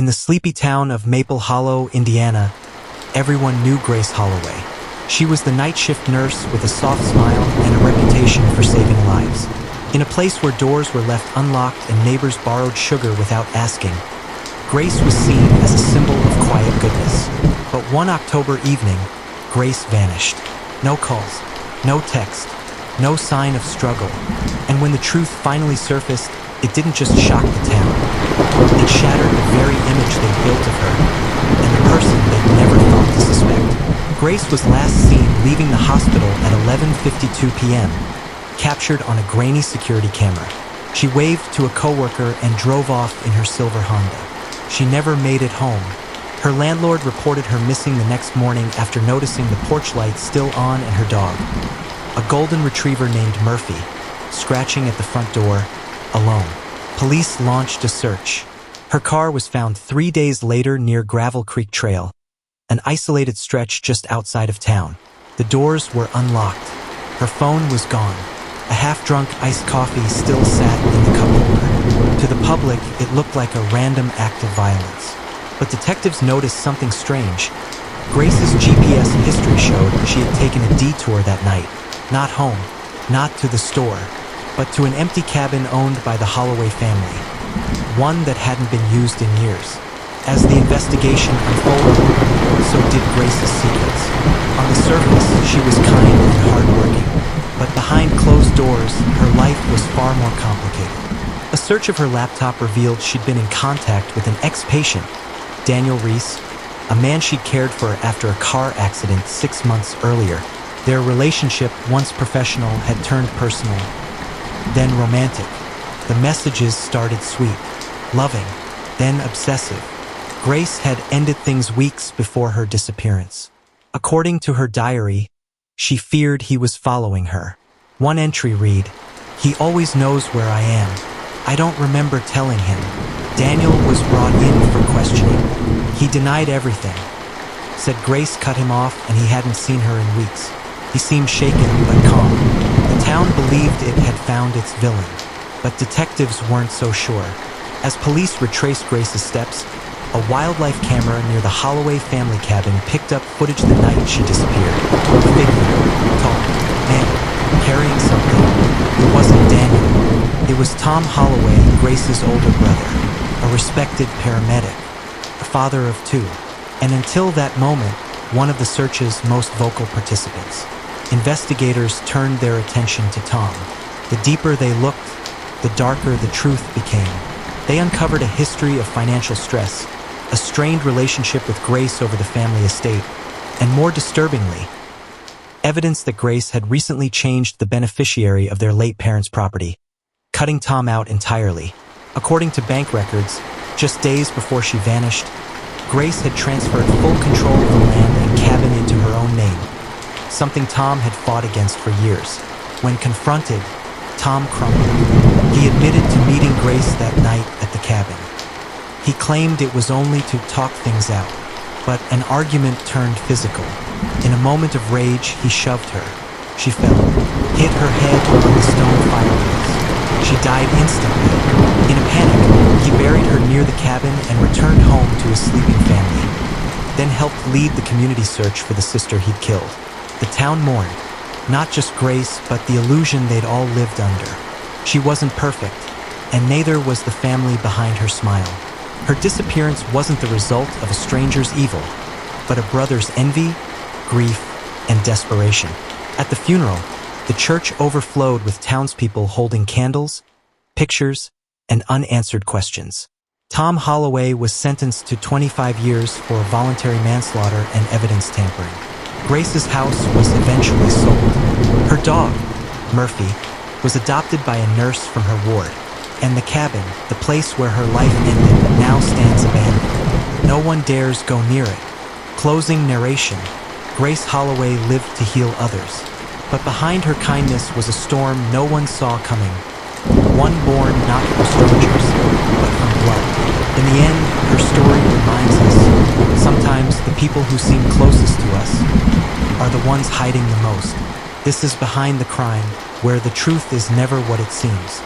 In the sleepy town of Maple Hollow, Indiana, everyone knew Grace Holloway. She was the night shift nurse with a soft smile and a reputation for saving lives. In a place where doors were left unlocked and neighbors borrowed sugar without asking, Grace was seen as a symbol of quiet goodness. But one October evening, Grace vanished. No calls, no text, no sign of struggle. And when the truth finally surfaced, it didn't just shock the town. It shattered the very image they built of her, and the person they'd never thought to suspect. Grace was last seen leaving the hospital at 11:52 p.m., captured on a grainy security camera. She waved to a coworker and drove off in her silver Honda. She never made it home. Her landlord reported her missing the next morning after noticing the porch light still on and her dog, a golden retriever named Murphy, scratching at the front door, alone. Police launched a search. Her car was found 3 days later near Gravel Creek Trail, an isolated stretch just outside of town. The doors were unlocked. Her phone was gone. A half-drunk iced coffee still sat in the cup holder. To the public, it looked like a random act of violence. But detectives noticed something strange. Grace's GPS history showed she had taken a detour that night. Not home, not to the store, but to an empty cabin owned by the Holloway family. One that hadn't been used in years. As the investigation unfolded, so did Grace's secrets. On the surface, she was kind and hardworking, but behind closed doors, her life was far more complicated. A search of her laptop revealed she'd been in contact with an ex-patient, Daniel Reese, a man she'd cared for after a car accident 6 months earlier. Their relationship, once professional, had turned personal, then romantic. The messages started sweet, loving, then obsessive. Grace had ended things weeks before her disappearance. According to her diary, she feared he was following her. One entry read, "He always knows where I am. I don't remember telling him." Daniel was brought in for questioning. He denied everything. Said Grace cut him off and he hadn't seen her in weeks. He seemed shaken but calm. The town believed it had found its villain, but detectives weren't so sure. As police retraced Grace's steps, a wildlife camera near the Holloway family cabin picked up footage the night she disappeared. A figure, tall, man, carrying something. It wasn't Daniel. It was Tom Holloway, Grace's older brother, a respected paramedic, a father of 2, and until that moment, one of the search's most vocal participants. Investigators turned their attention to Tom. The deeper they looked, the darker the truth became. They uncovered a history of financial stress, a strained relationship with Grace over the family estate, and more disturbingly, evidence that Grace had recently changed the beneficiary of their late parents' property, cutting Tom out entirely. According to bank records, just days before she vanished, Grace had transferred full control of the land and cabin into her own name, something Tom had fought against for years. When confronted, Tom crumbled. He admitted to meeting Grace that night at the cabin. He claimed it was only to talk things out, but an argument turned physical. In a moment of rage, he shoved her. She fell, hit her head on the stone fireplace. She died instantly. In a panic, he buried her near the cabin and returned home to his sleeping family, then helped lead the community search for the sister he'd killed. The town mourned, not just Grace, but the illusion they'd all lived under. She wasn't perfect, and neither was the family behind her smile. Her disappearance wasn't the result of a stranger's evil, but a brother's envy, grief, and desperation. At the funeral, the church overflowed with townspeople holding candles, pictures, and unanswered questions. Tom Holloway was sentenced to 25 years for voluntary manslaughter and evidence tampering. Grace's house was eventually sold. Her dog, Murphy, was adopted by a nurse from her ward, and the cabin, the place where her life ended, now stands abandoned. No one dares go near it. Closing narration. Grace Holloway lived to heal others, but behind her kindness was a storm no one saw coming. One born not from strangers, but from blood. In the end, her story reminds us, sometimes the people who seem closest to us are the ones hiding the most. This is Behind the Crime, where the truth is never what it seems.